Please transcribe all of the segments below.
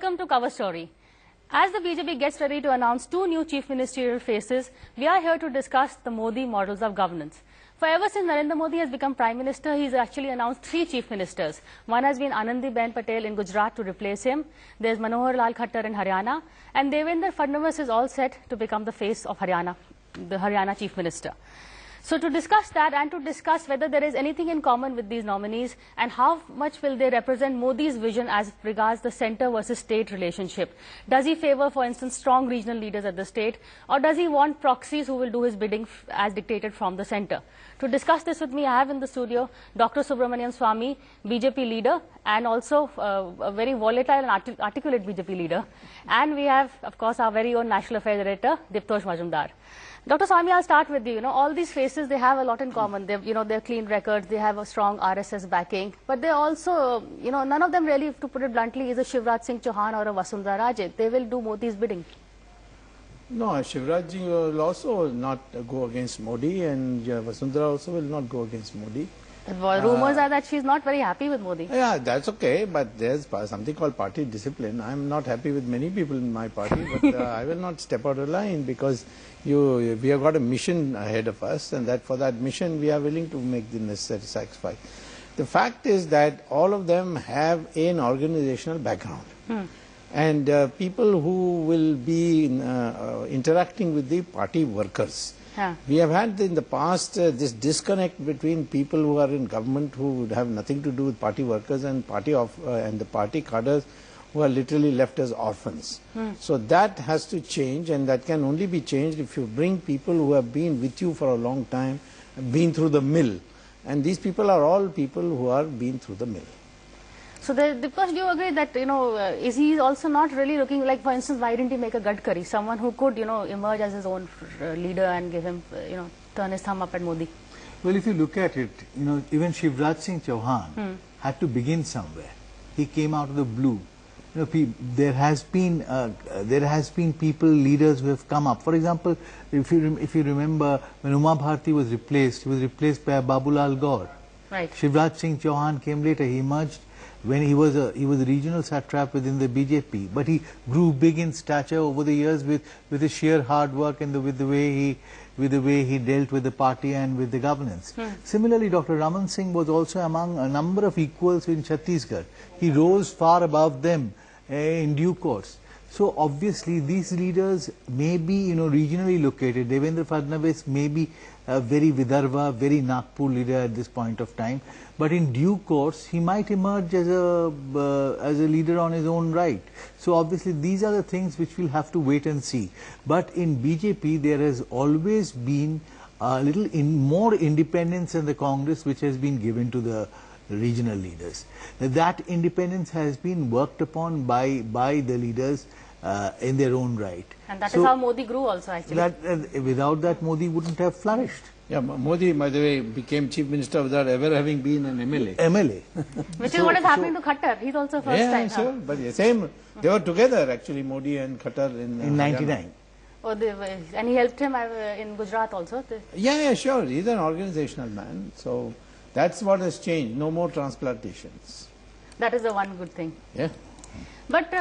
Welcome to Cover Story. As the BJP gets ready to announce two new chief ministerial faces, we are here to discuss the Modi models of governance. For ever since Narendra Modi has become Prime Minister, he has actually announced three chief ministers. One has been Anandiben Patel in Gujarat to replace him. There is Manohar Lal Khattar in Haryana. And Devendra Fadnavis is all set to become the face of Haryana, the Haryana Chief Minister. So to discuss that and to discuss whether there is anything in common with these nominees and how much will they represent Modi's vision as regards the centre versus state relationship. Does he favour, for instance, strong regional leaders at the state, or does he want proxies who will do his bidding as dictated from the centre? To discuss this with me, I have in the studio Dr. Subramanian Swamy, BJP leader, and also a very volatile and articulate BJP leader. And we have, of course, our very own National Affairs Editor, Diptosh Majumdar. Dr. Swamy, I'll start with you. All these faces, they have a lot in common. They're clean records, they have a strong RSS backing, but they also, none of them really, to put it bluntly, is a Shivraj Singh Chauhan or a Vasundhara Raje. They will do Modi's bidding. No, Shivraj Ji will also not go against Modi, and Vasundhara also will not go against Modi. Rumors are that she's not very happy with Modi. Yeah, that's okay, but there's something called party discipline. I'm not happy with many people in my party, but I will not step out of line because we have got a mission ahead of us, and that for that mission we are willing to make the necessary sacrifice. The fact is that all of them have an organizational background. And people who will be interacting with the party workers. We have had in the past this disconnect between people who are in government who would have nothing to do with party workers and the party cadres who are literally left as orphans. So that has to change, and that can only be changed if you bring people who have been with you for a long time, been through the mill. And these people are all people who are been through the mill. So, Diptosh, do you agree that, is he also not really looking like, for instance, why didn't he make a Gadkari, someone who could, emerge as his own leader and give him, turn his thumb up at Modi? Well, if you look at it, even Shivraj Singh Chauhan had to begin somewhere. He came out of the blue. There has been people, leaders who have come up. For example, if you remember, when Uma Bharti was replaced, he was replaced by Babulal Gaur. Right. Shivraj Singh Chauhan came later. He emerged when he was a regional satrap within the BJP, but he grew big in stature over the years with his sheer hard work and with the way he dealt with the party and with the governance. Similarly, Dr. Raman Singh was also among a number of equals in Chhattisgarh. He rose far above them in due course. So obviously these leaders may be regionally located. Devendra Fadnavis may be a very Vidarbha, very Nagpur leader at this point of time, but in due course he might emerge as a leader on his own right. So obviously these are the things which we'll have to wait and see. But in BJP there has always been a little more independence in the Congress which has been given to the regional leaders. That independence has been worked upon by the leaders in their own right. And that is how Modi grew also, actually. Without that, Modi wouldn't have flourished. Yeah, Modi, by the way, became chief minister without ever having been an MLA. Which is what is happening to Khattar. He's also first time. Yeah, sure. But the same, they were together actually, Modi and Khattar in 99. Oh, and he helped him in Gujarat also? Yeah, sure. He's an organizational man. So that's what has changed. No more transplantations. That is the one good thing. Yeah. But,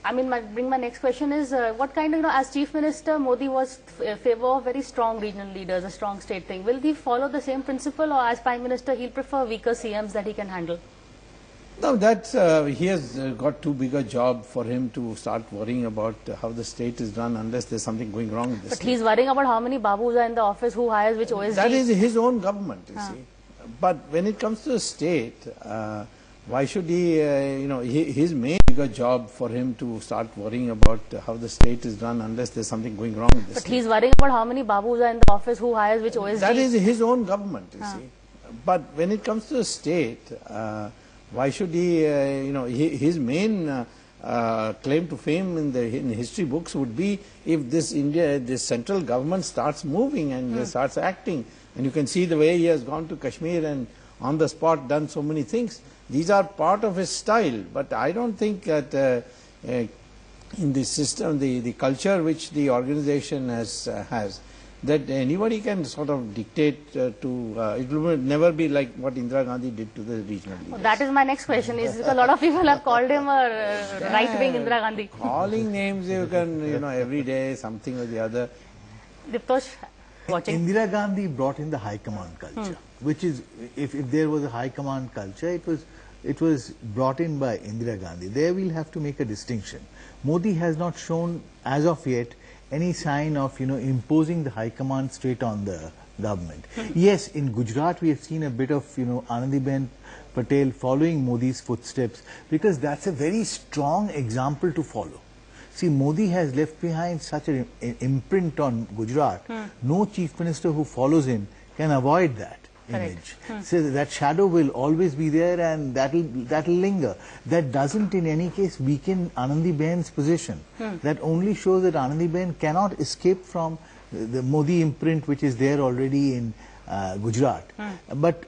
my next question is, what kind of, as Chief Minister, Modi was favor of very strong regional leaders, a strong state thing. Will he follow the same principle, or as Prime Minister, he'll prefer weaker CMs that he can handle? No, that's, he has got too big a job for him to start worrying about how the state is run unless there's something going wrong in the state. But he's worrying about how many Babus are in the office, who hires which OSD. That is his own government, you see. But when it comes to the state, why should he, his main bigger job for him to start worrying about how the state is run unless there's something going wrong in the state. But he's worrying about how many Babus are in the office, who hires which OSD. That is his own government, you see. But when it comes to the state, why should he, his main claim to fame in history books would be if this central government starts moving and starts acting. And you can see the way he has gone to Kashmir and on the spot done so many things. These are part of his style, but I don't think that in the system, the culture which the organization has, that anybody can sort of dictate it will never be like what Indira Gandhi did to the regional leaders. That is my next question, is because a lot of people have called him a right-wing Indira Gandhi. Calling names, you can, every day, something or the other. Diptosh, watching. Indira Gandhi brought in the high command culture, which is, if there was a high command culture, it was brought in by Indira Gandhi. There we'll have to make a distinction. Modi has not shown, as of yet, any sign of, imposing the high command straight on the government. Yes, in Gujarat we have seen a bit of, Anandiben Patel following Modi's footsteps, because that's a very strong example to follow. See, Modi has left behind such an imprint on Gujarat. No chief minister who follows him can avoid that image. So that shadow will always be there, and that'll linger. That doesn't in any case weaken Anandiben's position. That only shows that Anandiben cannot escape from the Modi imprint which is there already in Gujarat. But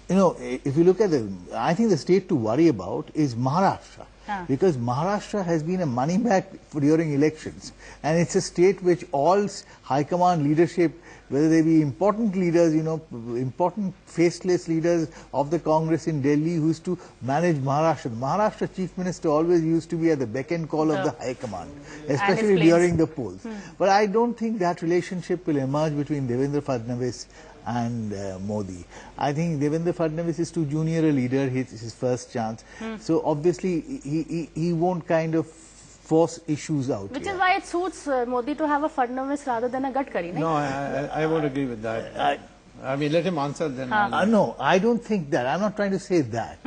if you look at I think the state to worry about is Maharashtra. Because Maharashtra has been a money bag during elections, and it's a state which all high command leadership, whether they be important leaders, important faceless leaders of the Congress in Delhi who used to manage Maharashtra. The Maharashtra chief minister always used to be at the beck and call of the high command, especially during the polls. But I don't think that relationship will emerge between Devendra Fadnavis and Modi. I think Devendra Fadnavis is too junior a leader, his first chance. So obviously he won't kind of force issues out. Which is why it suits Modi to have a Fadnavis rather than a Gadkari. No, I won't agree with that. I mean, let him answer then. No, I don't think that. I'm not trying to say that.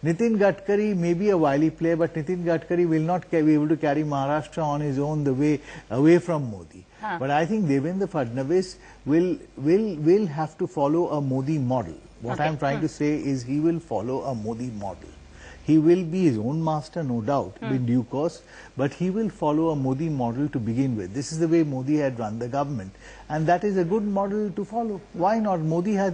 Nitin Gadkari may be a wily player, but Nitin Gadkari will not be able to carry Maharashtra on his own the way away from Modi. But I think Devendra Fadnavis will have to follow a Modi model. What I'm trying to say is he will follow a Modi model. He will be his own master, no doubt, in due course, but he will follow a Modi model to begin with. This is the way Modi had run the government, and that is a good model to follow. Why not?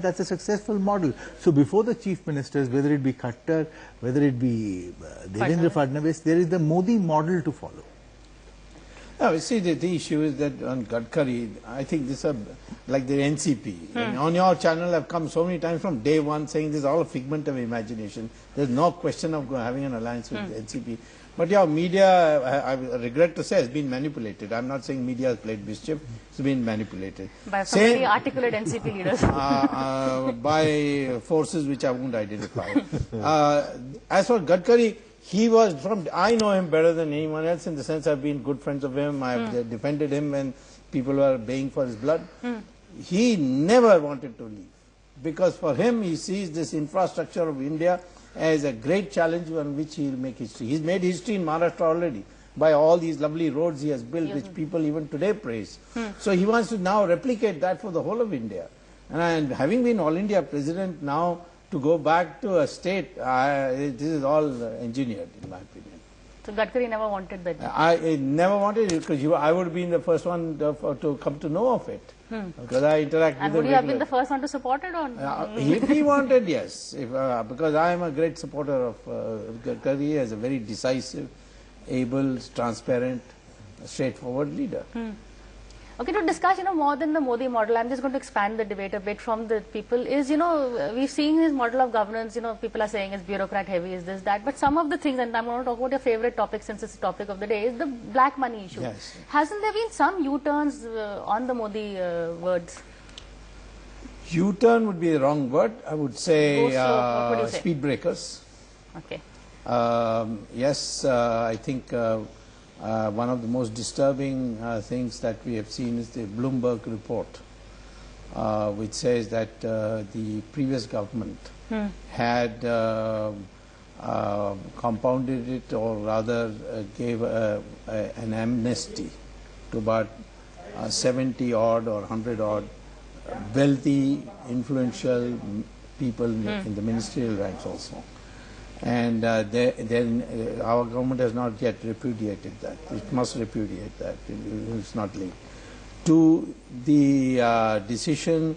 That's a successful model. So before the chief ministers, whether it be Khattar, whether it be Devendra Fadnavis, there is the Modi model to follow. No, you see, the issue is that on Gadkari, I think this is like the NCP. And on your channel, I've come so many times from day one saying this is all a figment of imagination. There's no question of having an alliance with the NCP. But your media, I regret to say, has been manipulated. I'm not saying media has played mischief. It's been manipulated. By some very articulate NCP leaders. By forces which I won't identify. As for Gadkari, he was I know him better than anyone else, in the sense I've been good friends of him. I've defended him when people were baying for his blood. He never wanted to leave, because for him he sees this infrastructure of India as a great challenge on which he will make history. He's made history in Maharashtra already by all these lovely roads he has built, which people even today praise. So he wants to now replicate that for the whole of India. And having been All India President now, to go back to a state, this is all engineered, in my opinion. So Gadkari never wanted that? I never wanted it, because I would have been the first one to come to know of it. Because I interact with and would you have been the first one to support it? Or? If he wanted, yes. Because I am a great supporter of Gadkari as a very decisive, able, transparent, straightforward leader. Okay, to discuss, more than the Modi model, I'm just going to expand the debate a bit from the people. Is, we've seen his model of governance, people are saying it's bureaucrat heavy, is this, that. But some of the things, and I'm going to talk about your favorite topic since it's the topic of the day, is the black money issue. Yes. Hasn't there been some U-turns on the Modi words? U-turn would be the wrong word. I would say, what would you say? Speed breakers. Okay. Yes, I think one of the most disturbing things that we have seen is the Bloomberg report, which says that the previous government had compounded it, or rather gave an amnesty to about 70 odd or 100 odd wealthy, influential people in the ministerial ranks also. And then our government has not yet repudiated that. It must repudiate that. It's not linked to the decision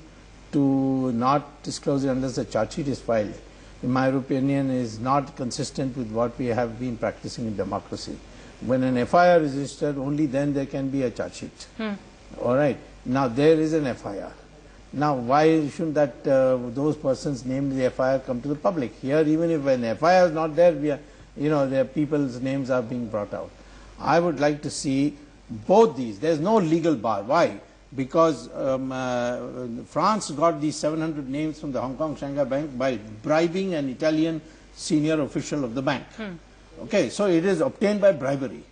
to not disclose it unless the charge sheet is filed. In my opinion, is not consistent with what we have been practicing in democracy. When an FIR is registered, only then there can be a charge sheet. All right. Now there is an FIR. Now why shouldn't that those persons named in the FIR come to the public? Here, even if an FIR is not there, we are, their people's names are being brought out. I would like to see both these. There is no legal bar. Why? Because France got these 700 names from the Hong Kong Shanghai Bank by bribing an Italian senior official of the bank. Okay, so it is obtained by bribery,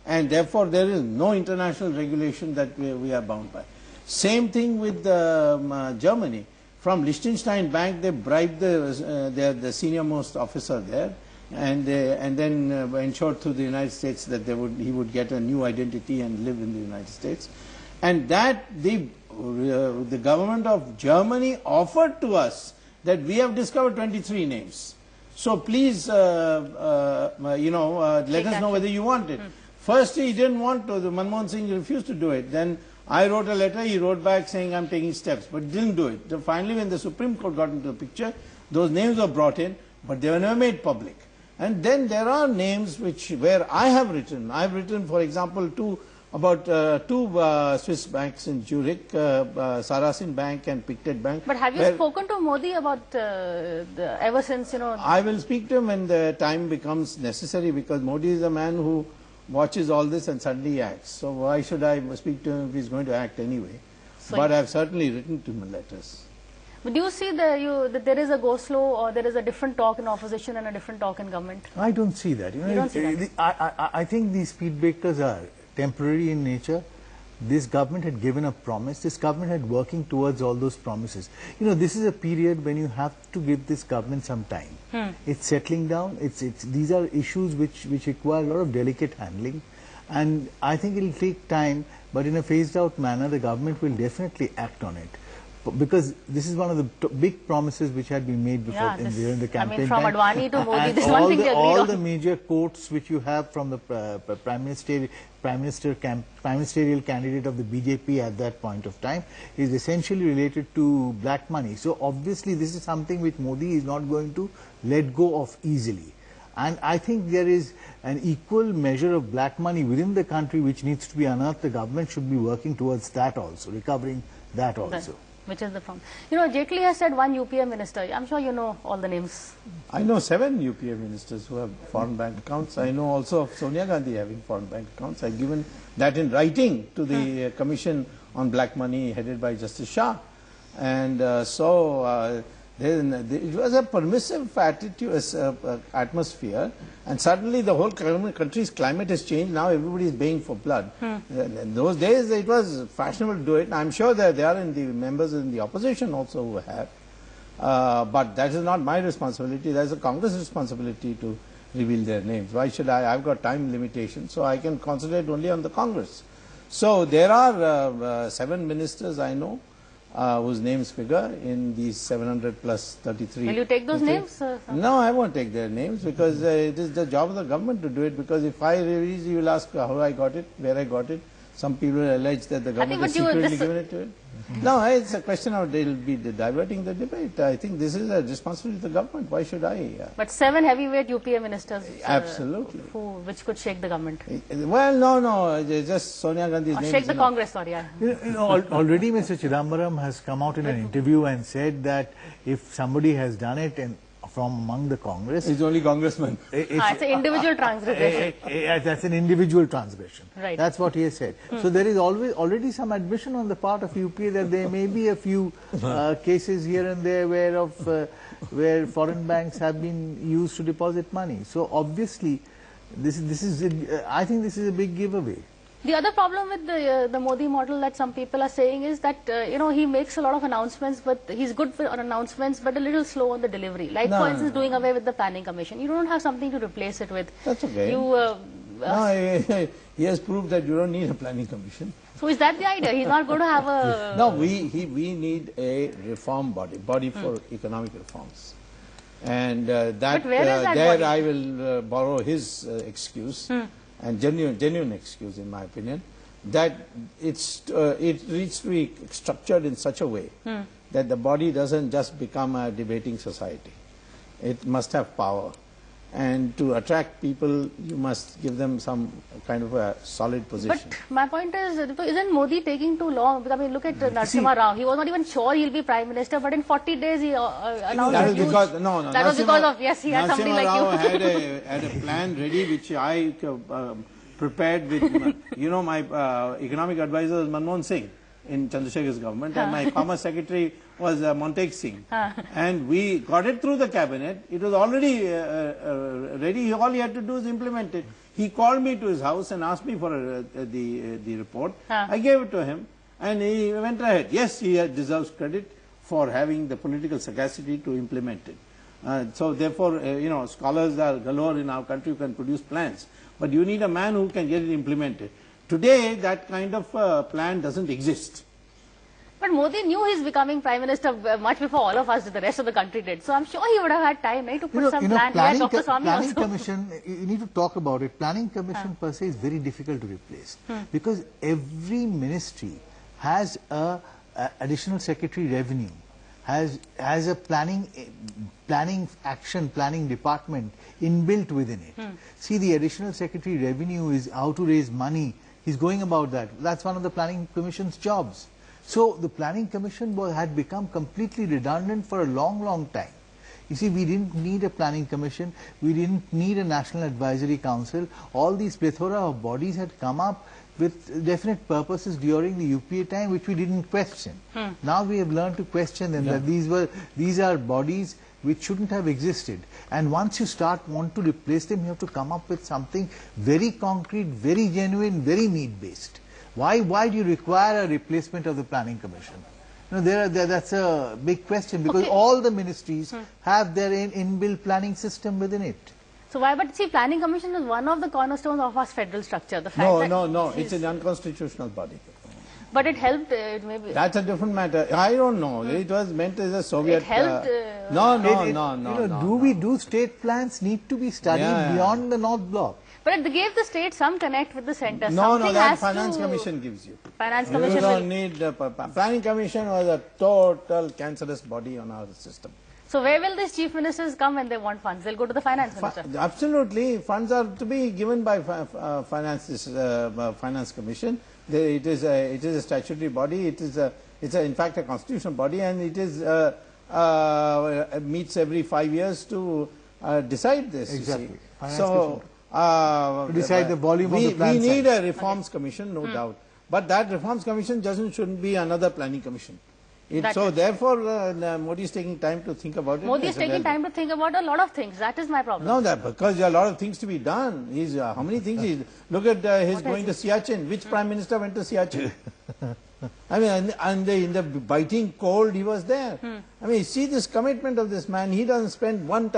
and therefore there is no international regulation that we are bound by. Same thing with Germany. From Liechtenstein Bank, they bribed the senior most officer there, and then ensured through the United States that he would get a new identity and live in the United States. And that the government of Germany offered to us that we have discovered 23 names. So please, let us know whether you want it. First he didn't want to, the Manmohan Singh refused to do it. Then I wrote a letter, he wrote back saying I'm taking steps, but didn't do it. So finally when the Supreme Court got into the picture, those names were brought in, but they were never made public. And then there are names where I have written, for example, about two Swiss banks in Zurich, Sarasin Bank and Pictet Bank. But have you spoken to Modi about ever since, I will speak to him when the time becomes necessary, because Modi is a man who watches all this and suddenly acts. So why should I speak to him if he's going to act anyway? So but I have certainly written to him letters. But do you see that there is a go slow, or there is a different talk in opposition and a different talk in government? I don't see that. You don't see that? I think these speed breakers are temporary in nature. This government had given a promise. This government had working towards all those promises. This is a period when you have to give this government some time. It's settling down. These are issues which require a lot of delicate handling, and I think it will take time. But in a phased out manner, the government will definitely act on it. Because this is one of the big promises which had been made before during the campaign. I mean, from Advani to Modi, this one thing all the major quotes which you have from the prime ministerial candidate of the BJP at that point of time is essentially related to black money. So obviously this is something which Modi is not going to let go of easily. And I think there is an equal measure of black money within the country which needs to be unearthed. The government should be working towards that also, recovering that also. Which is the problem. Jaitley has said one UPA minister. I'm sure you know all the names. I know 7 UPA ministers who have foreign bank accounts. I know also of Sonia Gandhi having foreign bank accounts. I've given that in writing to the Commission on Black Money headed by Justice Shah. And it was a permissive atmosphere, and suddenly the whole country's climate has changed. Now everybody is baying for blood. In those days it was fashionable to do it. I'm sure that there are members in the opposition also who have, but that is not my responsibility. That is a Congress responsibility to reveal their names. Why should I? I've got time limitations, so I can concentrate only on the Congress. So there are 7 ministers I know whose names figure in these 700 plus 33. Will you take those names? No, I won't take their names, because it is the job of the government to do it. Because if I release, you will ask how I got it, where I got it. Some people allege that the government has secretly given it to it. No, it's a question of they will be diverting the debate. I think this is a responsibility of the government. Why should I? But 7 heavyweight UPA ministers. Absolutely. Which could shake the government. Well, no, just Sonia Gandhi's name. Shake the Congress, sorry. Already Mr. Chidambaram has come out in an interview and said that if somebody has done it and from among the Congress. It's only congressman. It's an individual transgression. That's an individual transgression. Right. That's what he has said. So there is already some admission on the part of UPA that there may be a few cases here and there where foreign banks have been used to deposit money. So obviously, I think this is a big giveaway. The other problem with the Modi model that some people are saying is that he makes a lot of announcements, but he's good on announcements, but a little slow on the delivery. Like for instance, doing away with the planning commission. You don't have something to replace it with. That's okay. He has proved that you don't need a planning commission. So is that the idea? He's not going to have a. No, we need a reform body for economic reforms, and that there I will borrow his excuse. And genuine excuse, in my opinion, that it needs to be structured in such a way that the body doesn't just become a debating society. It must have power, And to attract people, you must give them some kind of a solid position. But my point is, isn't Modi taking too long? I mean, look at Narasimha Rao. He was not even sure he'll be Prime Minister, but in 40 days he announced That a was huge... because, no, That was because of, yes, he had somebody like Rao you. had a plan ready which I prepared with, you know, my economic advisor was Manmohan Singh in Chandrasekhar's government, and my Commerce Secretary was Montek Singh. And we got it through the cabinet. It was already ready. All he had to do is implement it. He called me to his house and asked me for the report. I gave it to him, and he went ahead. Yes, he deserves credit for having the political sagacity to implement it. So therefore, you know, scholars are galore in our country who can produce plans. But you need a man who can get it implemented. Today, that kind of plan doesn't exist. But Modi knew he's becoming Prime Minister much before all of us, the rest of the country did. So I'm sure he would have had time, right, to put some plan. Planning, Dr. Swami planning also. commission, you need to talk about it. Planning commission per se is very difficult to replace because every ministry has a additional secretary revenue, has a planning department inbuilt within it. See, the additional secretary revenue is how to raise money. He's going about that. That's one of the planning commission's jobs. So the planning commission had become completely redundant for a long time. You see, we didn't need a planning commission. We didn't need a national advisory council. All these plethora of bodies had come up with definite purposes during the UPA time, which we didn't question. Now we have learned to question them, that these are bodies which shouldn't have existed. And once you want to replace them, you have to come up with something very concrete, very genuine, very need-based. Why do you require a replacement of the planning commission? You know, that's a big question, because all the ministries have their inbuilt planning system within it. So why? But see, planning commission is one of the cornerstones of our federal structure. The fact No, it's an unconstitutional body. But it helped, maybe. That's a different matter. I don't know. It was meant as a Soviet... It helped... Do state plans need to be studied beyond the North Bloc? But it gave the state some connect with the centre. No, that Finance Commission gives you. Finance Commission... You don't need... Planning Commission was a total cancerous body on our system. So where will these chief ministers come when they want funds? They'll go to the finance minister. Absolutely. Funds are to be given by Finance Commission. It is a statutory body. It's in fact a constitutional body, and it is meets every 5 years to decide this. Exactly. So to decide the volume of the plan. We need a reforms commission, no doubt. But that reforms commission shouldn't be another planning commission. So therefore, Modi is taking time to think about it. Modi is taking time to think about a lot of things. That is my problem. No, because there are a lot of things to be done. How many things? Look at his going to Siachen. Which Prime Minister went to Siachen? I mean, and in the biting cold, he was there. I mean, see this commitment of this man. He doesn't spend 1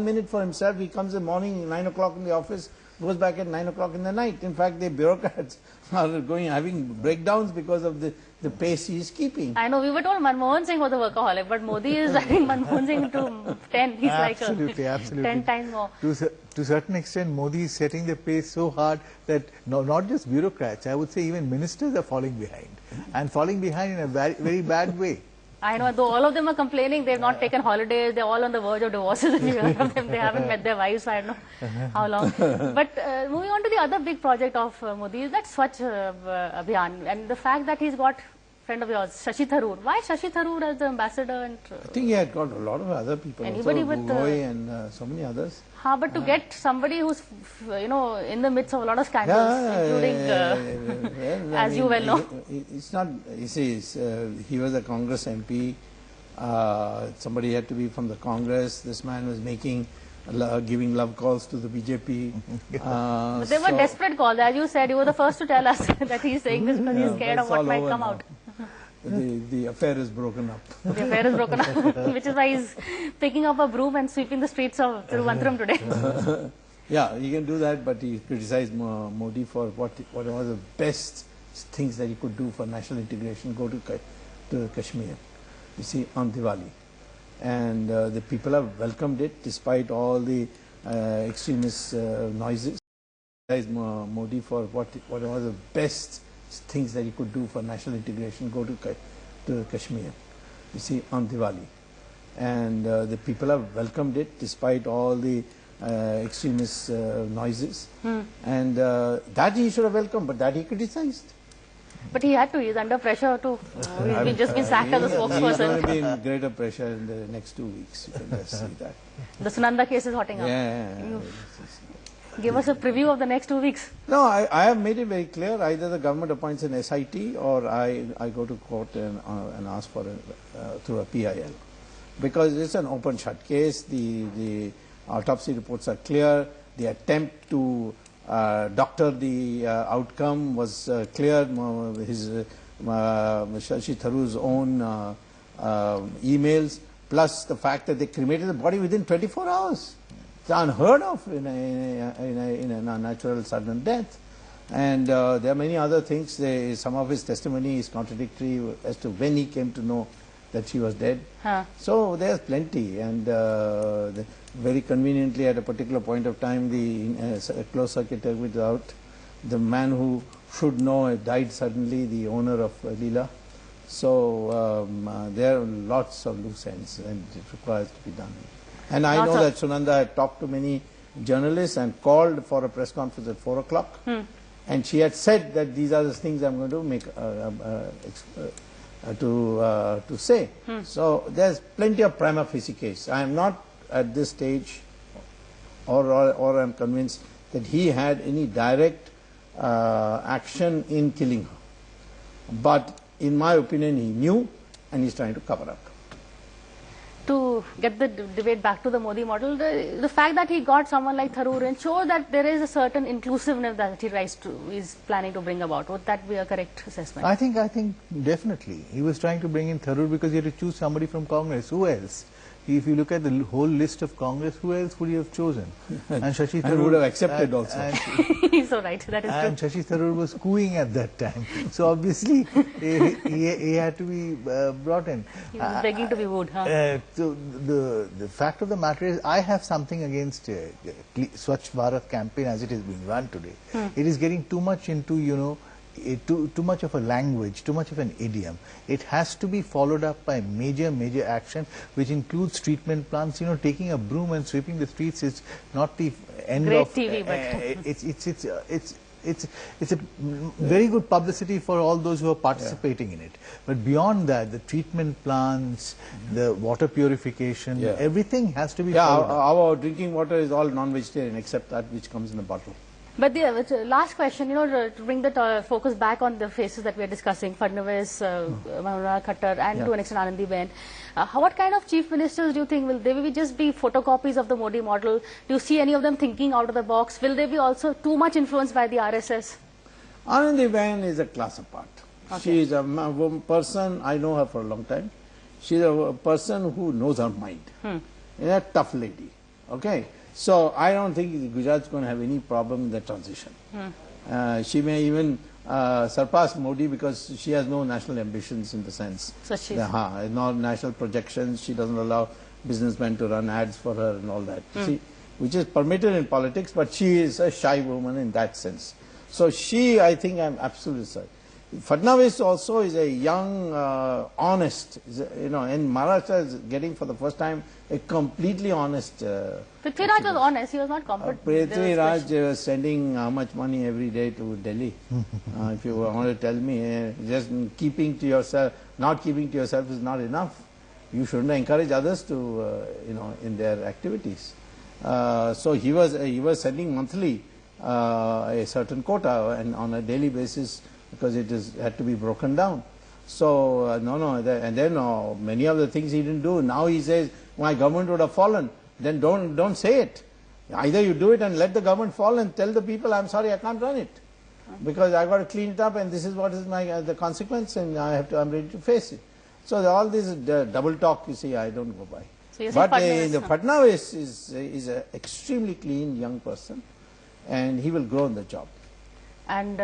minute for himself. He comes in the morning, 9 o'clock in the office, goes back at 9 o'clock in the night. In fact, the bureaucrats are having breakdowns because of the pace he is keeping. I know, we were told Manmohan Singh was a workaholic, but Modi is adding Manmohan Singh to 10. He's absolutely. 10 times more. To a certain extent, Modi is setting the pace so hard that not just bureaucrats, I would say even ministers are falling behind. And falling behind in a very, very bad way. I know, though all of them are complaining, they've not taken holidays, they're all on the verge of divorces. If you heard of them, they haven't met their wives, so I don't know how long. But moving on to the other big project of Modi is that Swachh Abhiyan, and the fact that he's got friend of yours, Shashi Tharoor. Why Shashi Tharoor as the ambassador? And I think he had got a lot of other people. Anybody also, with Gogoi and so many others. But to get somebody who's, in the midst of a lot of scandals, including, as you well know. It's not, you see, he was a Congress MP. Somebody had to be from the Congress. This man was giving love calls to the BJP. But they were desperate calls. As you said, you were the first to tell us that he's saying this because he's scared of what might come out. The affair is broken up. The affair is broken up, which is why he's picking up a broom and sweeping the streets of Thiruvananthapuram today. Yeah, he can do that, but he criticized Modi for what was the best things that he could do for national integration, go to Kashmir, you see, on Diwali. And the people have welcomed it despite all the extremist noises. He criticized Modi for what was the best things that he could do for national integration, go to Kashmir, you see, on Diwali. And the people have welcomed it despite all the extremist noises, and that he should have welcomed, but that he criticized. But he had to. He's under pressure to. He's just been sacked as a He's going to spokesperson. be in greater pressure in the next 2 weeks. You can just see that. The Sunanda case is hotting up. Yeah. Give us a preview of the next 2 weeks. No, I have made it very clear. Either the government appoints an SIT or I go to court and ask for it through a PIL, because it's an open shut case. The autopsy reports are clear. The attempt to doctor the outcome was clear. His Shashi Tharoor's own emails, plus the fact that they cremated the body within 24 hours. It's unheard of in a natural sudden death. And there are many other things. Some of his testimony is contradictory as to when he came to know that she was dead. So there's plenty, and very conveniently at a particular point of time the closed circuit was out. The man who should know died suddenly, the owner of Leela. So there are lots of loose ends, and it requires to be done. And I know that Sunanda had talked to many journalists and called for a press conference at 4 o'clock, and she had said that these are the things I'm going to make to say. So there's plenty of prima facie case. I am not at this stage, or I'm convinced that he had any direct action in killing her. But in my opinion, he knew, and he's trying to cover up. To get the debate back to the Modi model, the fact that he got someone like Tharoor in shows that there is a certain inclusiveness that he's planning to bring about. Would that be a correct assessment? I think definitely. He was trying to bring in Tharoor because he had to choose somebody from Congress. Who else? If you look at the whole list of Congress, who else would he have chosen? And Shashi Tharoor would have accepted also. He's so right, that is and true. Shashi Tharoor was cooing at that time. So obviously, he had to be brought in. He was begging to be wooed. So the fact of the matter is, I have something against Swachh Bharat campaign as it is being run today. It is getting too much into, too much of a language, too much of an idiom. It has to be followed up by major action, which includes treatment plants. Taking a broom and sweeping the streets is not the end Great of TV, but it's a very good publicity for all those who are participating in it. But beyond that, the treatment plants, the water purification, everything has to be followed up. Our drinking water is all non-vegetarian except that which comes in a bottle. But the last question, to bring the focus back on the faces that we are discussing, Fadnavis, Manohar Khattar, and to an extent Anandiben. What kind of chief ministers do you think will they just be photocopies of the Modi model? Do you see any of them thinking out of the box? Will they be also too much influenced by the RSS? Anandiben is a class apart. Okay. She is a person, I know her for a long time. She is a person who knows her mind. A tough lady. Okay. So I don't think Gujarat is going to have any problem in the transition. She may even surpass Modi because she has no national ambitions in the sense. So she's no national projections. She doesn't allow businessmen to run ads for her and all that. See, which is permitted in politics, but she is a shy woman in that sense. So she, I think, I'm absolutely certain. Fadnavis also is a young, honest, and Maharashtra is getting for the first time a completely honest. Prithviraj was honest, he was not competent. Prithviraj was sending how much money every day to Delhi. If you want to tell me, just keeping to yourself, not keeping to yourself is not enough. You shouldn't encourage others to, in their activities. So he was sending monthly a certain quota and on a daily basis, because it had to be broken down. So and then many of the things he didn't do. Now he says my government would have fallen. Then don't say it. Either you do it and let the government fall and tell the people, I'm sorry, I can't run it because I got to clean it up and this is what is the consequence, and I'm ready to face it. So all this double talk, you see, I don't go by. So but the Fadnavis is an extremely clean young person, and he will grow in the job. And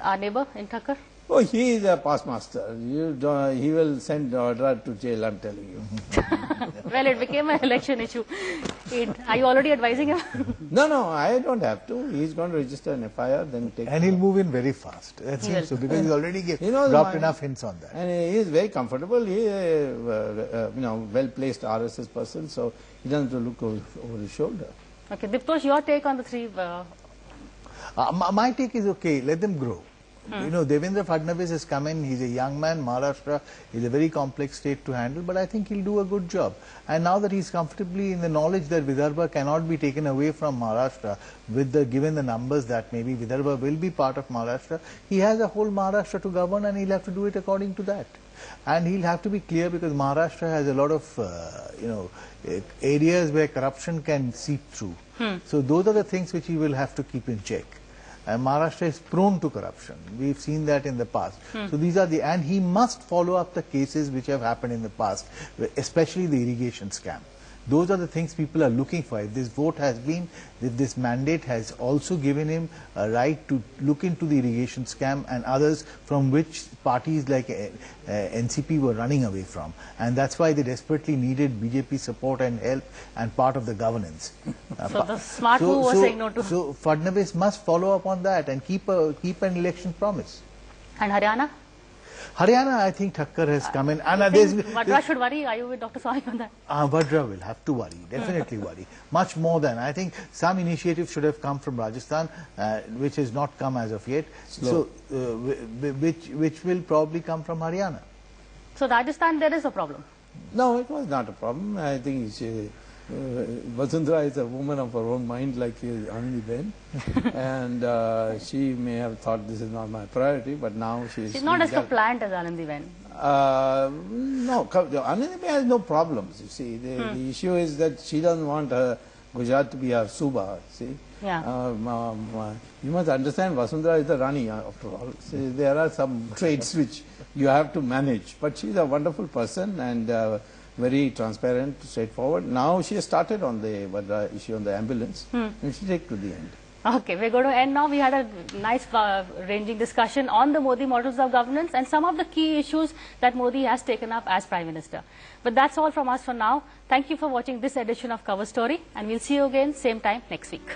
our neighbor in Thakkar? Oh, he is a past master. He will send order to jail, I'm telling you. Well, it became an election issue. Are you already advising him? No, I don't have to. He's going to register an FIR, then take. And he'll move in very fast. That seems so, because he's already dropped enough hints on that. And he is very comfortable. He is a well-placed RSS person, so he doesn't have to look over his shoulder. Okay, Diptosh, your take on the three... My take is okay, let them grow. You know, Devendra Fadnavis has come in, he's a young man, Maharashtra is a very complex state to handle, but I think he'll do a good job. And now that he's comfortably in the knowledge that Vidarbha cannot be taken away from Maharashtra, given the numbers that maybe Vidarbha will be part of Maharashtra, he has a whole Maharashtra to govern and he'll have to do it according to that. And he'll have to be clear because Maharashtra has a lot of, areas where corruption can seep through. So those are the things which he will have to keep in check. And Maharashtra is prone to corruption. We've seen that in the past. So these are and he must follow up the cases which have happened in the past, especially the irrigation scam. Those are the things people are looking for. If this vote has been, if this mandate has also given him a right to look into the irrigation scam and others from which parties like NCP were running away from. And that's why they desperately needed BJP support and help and part of the governance. So the smart move was saying no to... So Fadnavis must follow up on that and keep an election promise. And Haryana? Haryana, I think Thakkar has come in. And Vadra should worry. Are you with Dr. Swami on that? Vadra will have to worry, definitely worry. Much more than. I think some initiatives should have come from Rajasthan, which has not come as of yet. So, which will probably come from Haryana. So Rajasthan, there is a problem? No, it was not a problem. I think Vasundhara is a woman of her own mind like Anandiben and she may have thought this is not my priority, but now she's not as compliant as Anandiben. No, Anandiben has no problems, you see. The issue is that she doesn't want Gujarat to be a Suba, see. Yeah. You must understand Vasundhara is the Rani after all. See, there are some traits which you have to manage, but she's a wonderful person and very transparent, straightforward. Now she has started on the issue on the ambulance. We should take to the end. Okay, we're going to end now. We had a nice ranging discussion on the Modi models of governance and some of the key issues that Modi has taken up as Prime Minister. But that's all from us for now. Thank you for watching this edition of Cover Story and we'll see you again same time next week.